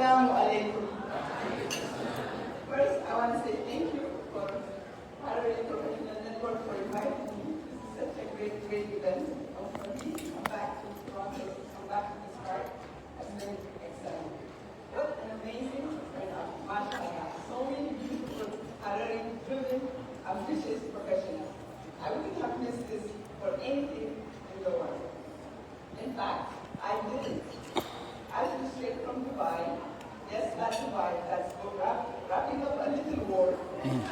Assalamu alaikum. First, I want to say thank you for Arabic Professional Network for inviting me. This is such a great event. For me to come back to Toronto, come back to this park has been excellent. What an amazing turnout, mashallah. So many beautiful, Arabic-driven, ambitious professionals. I wouldn't have missed this for anything in the world. In fact, I didn't. I flew straight from Dubai. Yes, that's Dubai. That's wrapping up a little war.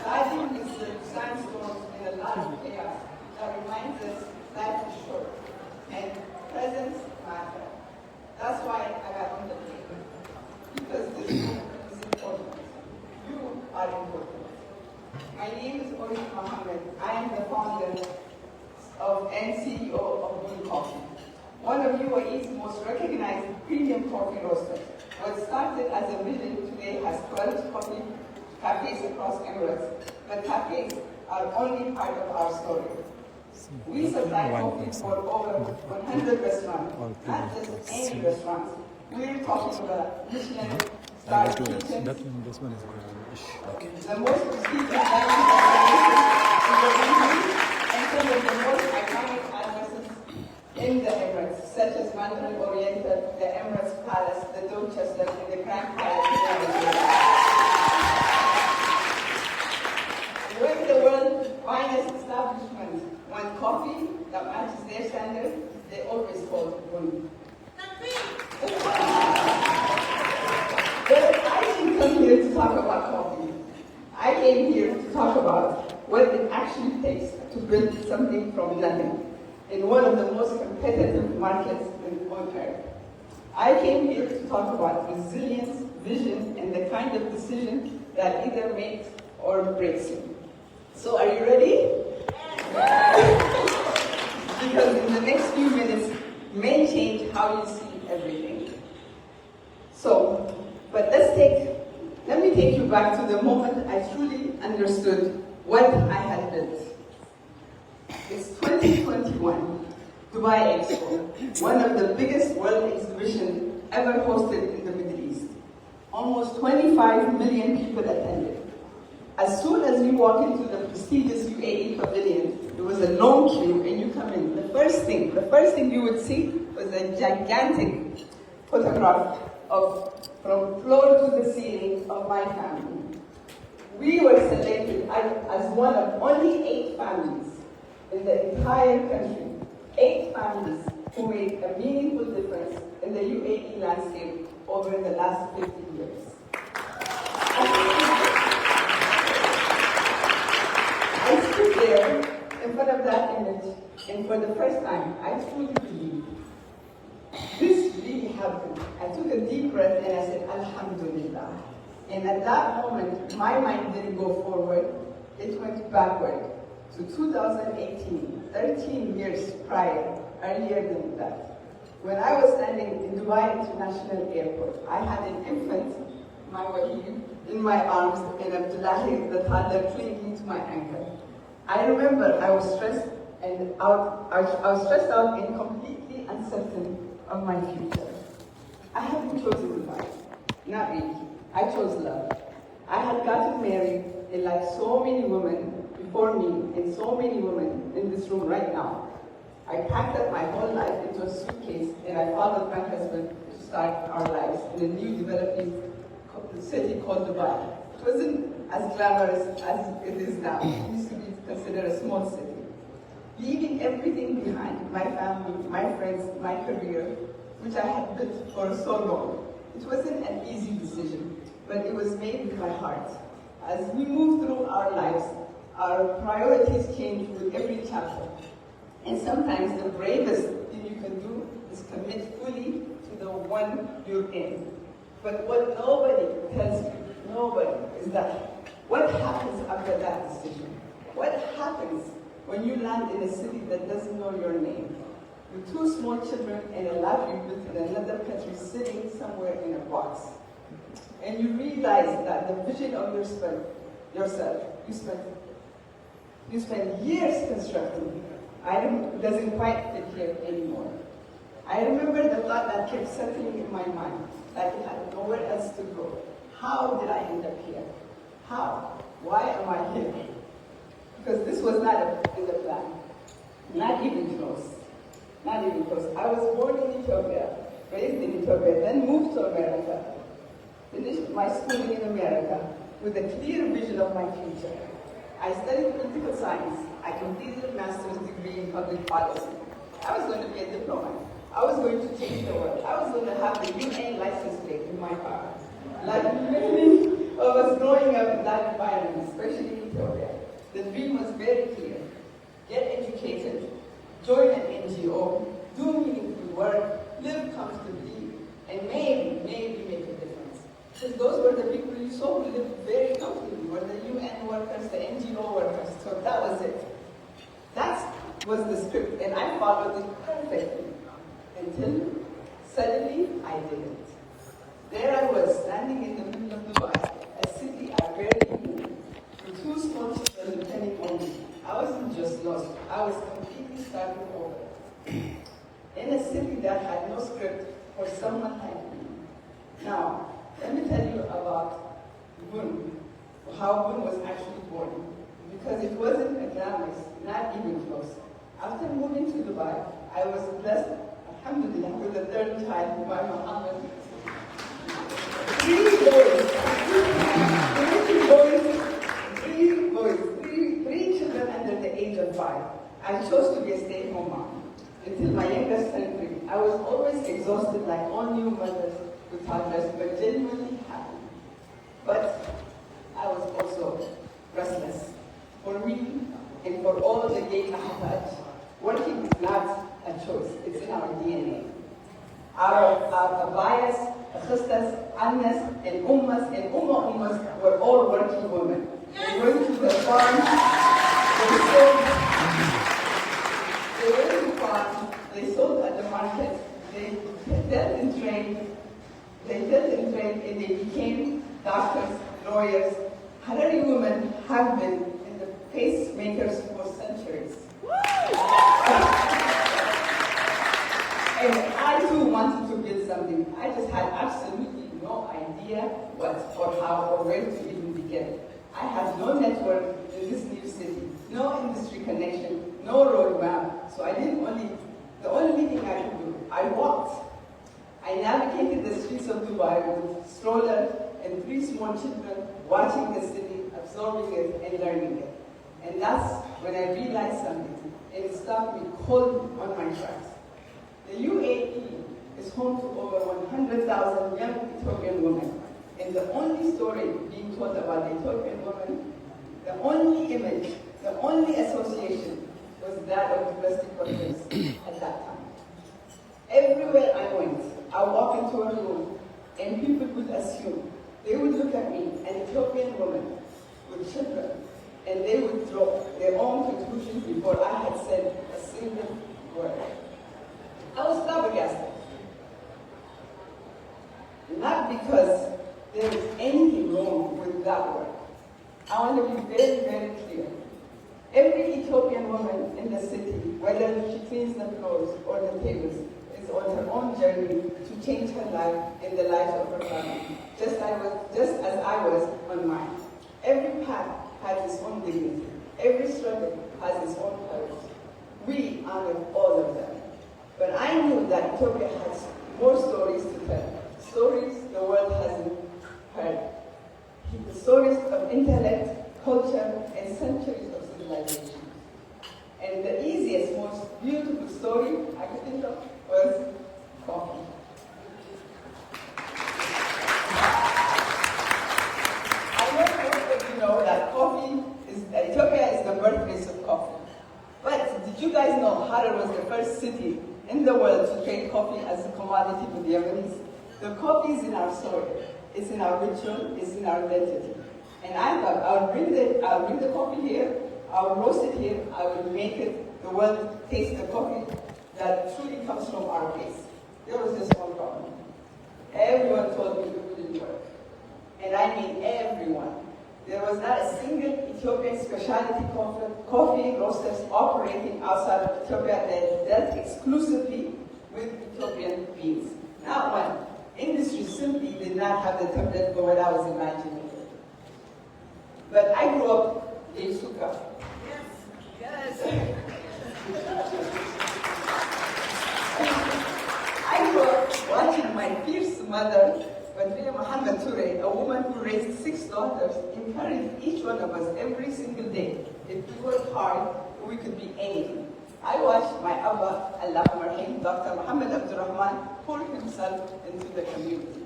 Sliding with the sandstorms and a lot of chaos that reminds us life is short and presence matter. That's why I got on the plane. Because this is important. You are important. My name is Orit Mohamed. I am the founder and CEO of Blue Coffee. One of UAE's most recognized premium coffee roasters. What started as a vision today has 12 coffee cafes across Emirates, but cafes are only part of our story. We supply coffee for over 100 restaurants, not just any restaurants. We're talking about Michelin star kitchens, This one is okay. the most prestigious dining restaurants in the region, and some of the most iconic addresses in the Emirates, such as Mandarin Oriental, the Emirates Palace, the Dorchester, and the Grand Palace. When the world's finest establishments want coffee that matches their standards, they always call one. But I didn't come here to talk about coffee. I came here to talk about what it actually takes to build something from nothing in one of the most competitive markets on earth. I came here to talk about resilience, vision, and the kind of decision that either makes or breaks you. So are you ready? Because in the next few minutes may change how you see everything. Let me take you back to the moment I truly understood what I had built. It's 2021, Dubai Expo, one of the biggest world exhibitions ever hosted in the Middle East. Almost 25 million people attended. As soon as you walk into the prestigious UAE pavilion, there was a long queue and you come in. The first thing you would see was a gigantic photograph from floor to the ceiling of my family. We were selected as one of only 8 families in the entire country, 8 families who made a meaningful difference in the UAE landscape over the last 50 years. I stood there in front of that image, and for the first time, I truly believed this really happened. I took a deep breath and I said, Alhamdulillah. And at that moment, my mind didn't go forward, it went backward to 2018, 13 years earlier than that. When I was standing in Dubai International Airport, I had an infant, my Wahid, in my arms, and Abdullahi, the toddler, clinging to my ankle. I remember I was stressed out and completely uncertain of my future. I hadn't chosen Dubai, not really. I chose love. I had gotten married, and like so many women before me, and so many women in this room right now, I packed up my whole life into a suitcase, and I followed my husband to start our lives in a new developing city called Dubai. It wasn't as glamorous as it is now. It used to be considered a small city. Leaving everything behind, my family, my friends, my career, which I had built for so long, it wasn't an easy decision, but it was made with my heart. As we move through our lives, our priorities change with every chapter. And sometimes the bravest thing you can do is commit fully to the one you're in. But what nobody tells you, is that what happens after that decision? What happens when you land in a city that doesn't know your name? With 2 small children and a life you built in another country sitting somewhere in a box. And you realize that the vision of yourself, you spent years constructing, doesn't quite fit here anymore. I remember the thought that kept circling in my mind, that it had nowhere else to how did I end up here? How? Why am I here? Because this was not in the plan. Not even close. Not even close. I was born in Ethiopia, raised in Ethiopia, then moved to America. Finished my schooling in America with a clear vision of my future. I studied political science. I completed a master's degree in public policy. I was going to be a diplomat. I was going to change the world. I was going to have the UN license plate in my car. Like many of us growing up in that environment, especially in Ethiopia, the dream was very clear. Get educated, join an NGO, do meaningful work, live comfortably, and maybe make a difference. Because those were the people you saw who lived very comfortably, were the UN workers, the NGO workers. So that was it. That was the script, and I followed it perfectly. Until suddenly I didn't. There I was, standing in the middle of Dubai, a city I barely knew, with two small children depending on me. I wasn't just lost, I was completely starting over. In a city that had no script for someone like me. Now, let me tell you about Bun, how Bun was actually born. Because it wasn't a glamorous, not even close. After moving to Dubai, I was blessed, alhamdulillah, with the third child by Mohammed. Three children under the age of 5. I chose to be a stay-at-home mom until my youngest turned 3. I was always exhausted like all new mothers with toddlers, but genuinely happy. But I was also restless. For me and for all the gay Ahmad, working is not a choice, it's in our DNA. Our abayas, khustas, annas, and ummas were all working women. They went to the farm, they sold at the market, they dealt in trade, and they became doctors, lawyers. Harari women have been in the pacemakers for centuries. And I too wanted to build something. I just had absolutely no idea what or how or where to even begin. I had no network in this new city, no industry connection, no roadmap. So the only thing I could do, I walked. I navigated the streets of Dubai with a stroller and 3 small children, watching the city, absorbing it, and learning it. And that's when I realized something, and it stopped me cold on my tracks. The UAE is home to over 100,000 young Ethiopian women. And the only story being told about the Ethiopian women, the only image, the only association was that of domestic workers at that time. Everywhere I went, I walk into a room and people would assume, they would look at me, an Ethiopian woman with children, and they would draw their own conclusions before I had said a single word. I was flabbergasted. Not because there is anything wrong with that word. I want to be very, very clear. Every Ethiopian woman in the city, whether she cleans the floors or the tables, is on her own journey to change her life and the lives of her family, just as I was on mine. Every path has its own dignity. Every struggle has its own courage. We honored all of them. But I knew that Ethiopia has more stories to tell, stories the world hasn't heard. The stories of intellect, culture, and centuries of civilization. And the easiest, most beautiful story I could think of was coffee. I know most of you know that Ethiopia is the birthplace of coffee. But did you guys know Harar was the first city in the world to trade coffee as a commodity with the Yemenis? The coffee is in our soil, it's in our ritual, it's in our identity. And I thought I'll bring the coffee here, I'll roast it here, I will make it, the world taste the coffee that truly comes from our place. There was just one problem. Everyone told me it wouldn't work. And I mean everyone. There was not a single Ethiopian specialty coffee roasters operating outside of Ethiopia that dealt exclusively with Ethiopian beans. Not one. Industry simply did not have the template for what I was imagining. But I grew up in Suka. Yes. I grew up watching my fierce mother, Orit Mohamed, a woman who raised 6 daughters, encourage each one of us every single day. If we work hard, we could be anything. I watched my Abba, Allah Marhim, Dr. Muhammad Abdurrahman, pour himself into the community.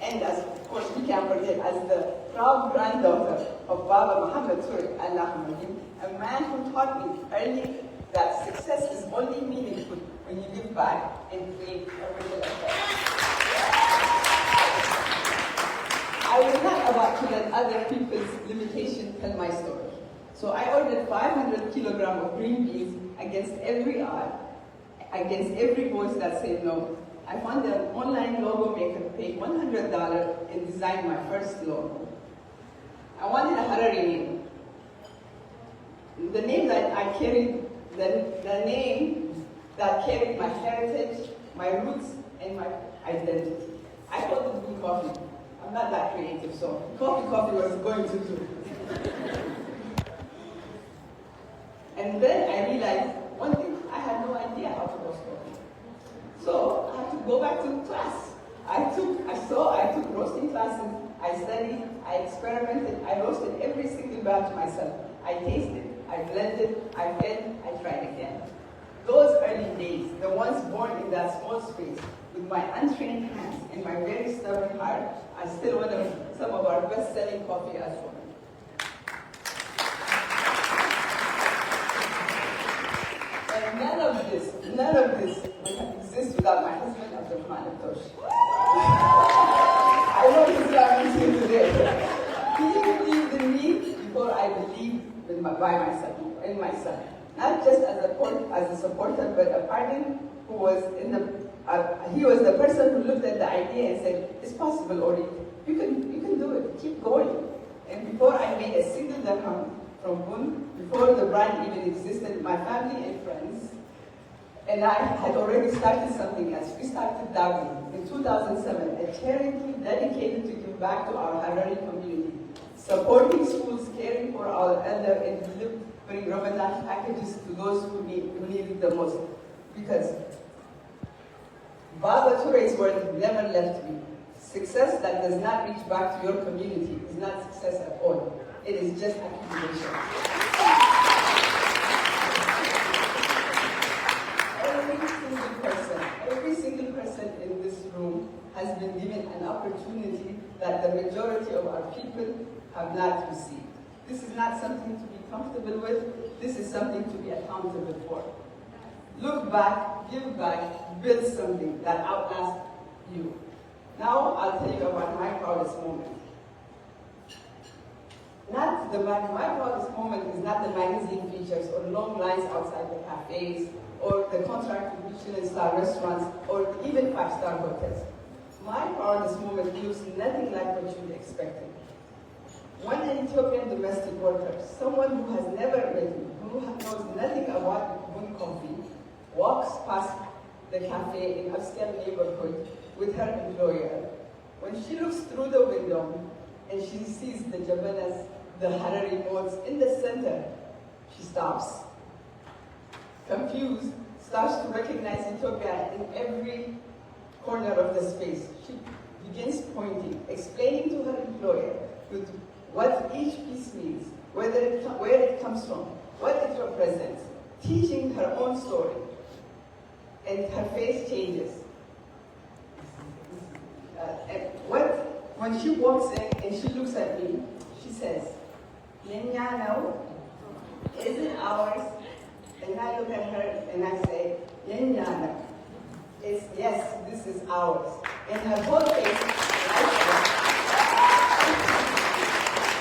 And as, of course, we can't forget, as the proud granddaughter of Baba Muhammad Ture, Allah Marhim, a man who taught me early that success is only meaningful when you give back and create a ripple effect. I was not about to let other people's limitations tell my story. So I ordered 500 kilograms of green beans against every odd, against every voice that said no. I found an online logo maker, paid $100 and designed my first logo. I wanted a Harari name. The name that I carried, the name that carried my heritage, my roots, and my identity. I called it Blue Coffee. I'm not that creative, so coffee was going to do. And then I realized one thing, I had no idea how to roast coffee. So I had to go back to class. I took roasting classes, I studied, I experimented, I roasted every single batch myself. I tasted, I blended, I fed, I tried again. Those early days, the ones born in that small space, with my untrained hands and my very stubborn heart, are still one of some of our best-selling coffee as women. And none of this would exist without my husband, Abdurrahman Abdosh. I know he's not here today. He believed in me before I believed in myself. Not just as a supporter, but a partner who was he was the person who looked at the idea and said, "It's possible, Orit. You can do it. Keep going." And before I made a single dirham from Bun, before the brand even existed, my family and friends and I had already started something else. We started Dawi in 2007, a charity dedicated to give back to our Harari community, supporting schools, caring for our elder, and delivering Ramadan packages to those who need it the most. Because Baba Toure's word never left me. Success that does not reach back to your community is not success at all. It is just accumulation. Every single person in this room has been given an opportunity that the majority of our people have not received. This is not something to be comfortable with. This is something to be accountable for. Look back, give back, build something that outlasts you. Now I'll tell you about my proudest moment. My proudest moment is not the magazine features or long lines outside the cafes or the contract with Michelin-star restaurants or even 5-star hotels. My proudest moment looks nothing like what you'd expected. When an Ethiopian domestic worker, someone who has never met me, who knows nothing about Bun coffee, walks past the cafe in upscale neighborhood with her employer. When she looks through the window and she sees the jabanas, the Harari modes in the center, she stops. Confused, starts to recognize Ethiopia in every corner of the space. She begins pointing, explaining to her employer what each piece means, where it comes from, what it represents, teaching her own story. And her face changes. When she walks in and she looks at me, she says, "Yenyano, is it ours?" And I look at her and I say, "Yenyano, yes, this is ours." And her whole face lights up.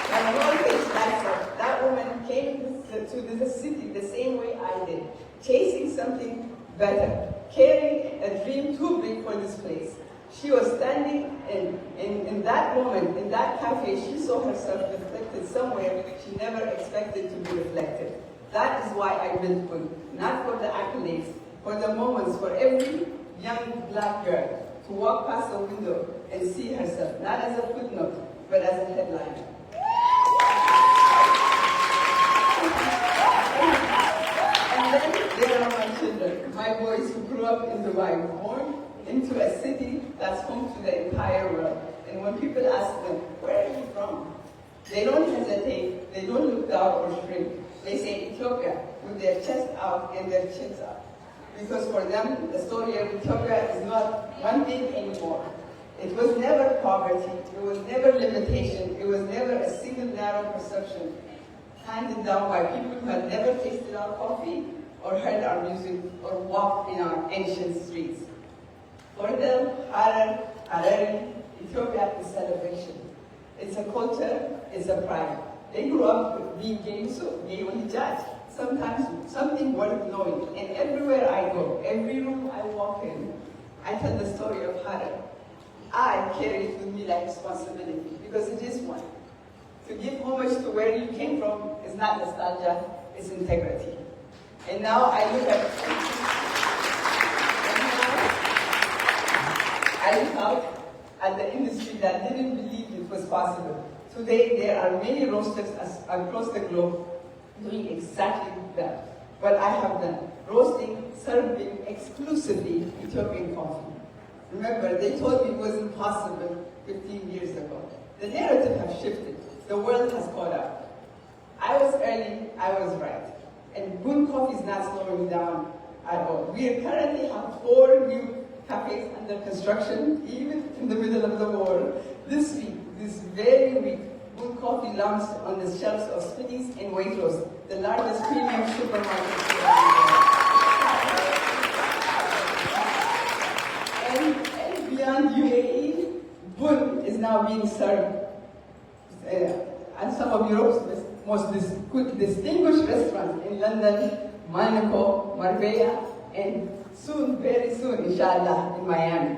Her whole face lights up. That woman came to the city the same way I did, chasing something better, carrying a dream too big for this place. She was standing in that moment, in that cafe, she saw herself reflected somewhere she never expected to be reflected. That is why I built Bun, not for the accolades, for the moments, for every young black girl, to walk past a window and see herself, not as a footnote, but as a headline. And then there are my children, my boys who grew up in Dubai, born into a city that's home to the entire world. And when people ask them, where are you from? They don't hesitate, they don't look down or shrink. They say Ethiopia, with their chest out and their chins up. Because for them, the story of Ethiopia is not one thing anymore. It was never poverty, it was never limitation, it was never a single narrow perception handed down by people who had never tasted our coffee or heard our music or walked in our ancient streets. For them, Harari, Ethiopia is celebration. It's a culture, it's a pride. They grew up being gay, so gay only judge. Sometimes something worth knowing. And everywhere I go, every room I walk in, I tell the story of Harari. I carry it with me like responsibility, because it is one. To give homage to where you came from is not nostalgia, it's integrity. And now I look out at the industry that didn't believe it was possible. Today, there are many roasters across the globe doing exactly that. What I have done, roasting, serving exclusively Ethiopian coffee. Remember, they told me it was impossible 15 years ago. The narrative has shifted. The world has caught up. I was early, I was right. And good coffee is not slowing down at all. We currently have 4 new cafes under construction, even in the middle of the war. This week, this very week, Good Coffee launched on the shelves of Spinneys and Waitrose, the largest premium supermarkets in the world. And beyond UAE, Bun is now being served at some of Europe's most distinguished restaurants in London, Monaco, Marbella, and soon, very soon, inshallah, in Miami.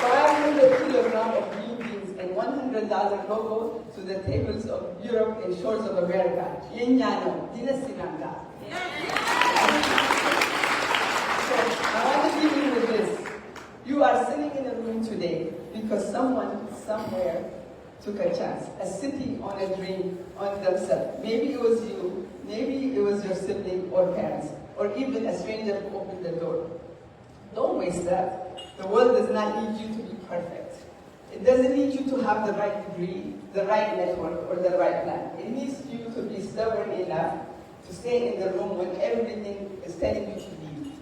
500 kilograms of green beans and $100 cocoa to the tables of Europe and shores of America. Yenyano, Dinasinanga. So I want to leave you with this. You are sitting in a room today because someone, somewhere, took a chance, a city on a dream on themselves. Maybe it was you, maybe it was your sibling or parents, or even a stranger who opened the door. Don't waste that. The world does not need you to be perfect. It doesn't need you to have the right degree, the right network, or the right plan. It needs you to be stubborn enough to stay in the room when everything is telling you to leave.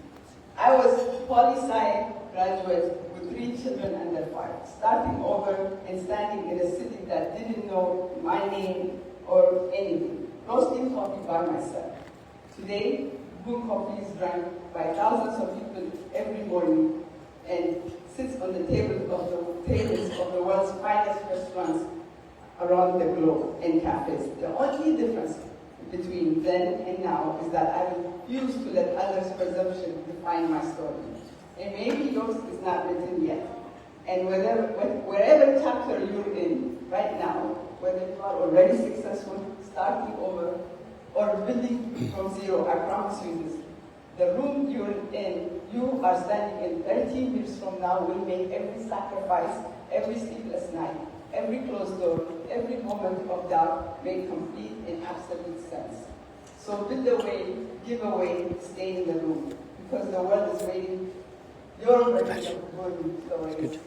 I was poli-sci graduate with 3 children under 5, starting over and standing in a city that didn't know my name or anything, roasting coffee by myself. Today, good coffee is drunk by thousands of people every morning and sits on the tables of the world's finest restaurants around the globe and cafes. The only difference between then and now is that I refuse to let others' presumption define my story. And maybe yours is not written yet. And wherever chapter you're in right now, whether you are already successful, starting over, or building from zero, I promise you this. The room you're in, you are standing in 13 years from now will make every sacrifice, every sleepless night, every closed door, every moment of doubt make complete and absolute sense. So build away, give away, stay in the room, because the world is waiting. Your version of good stories.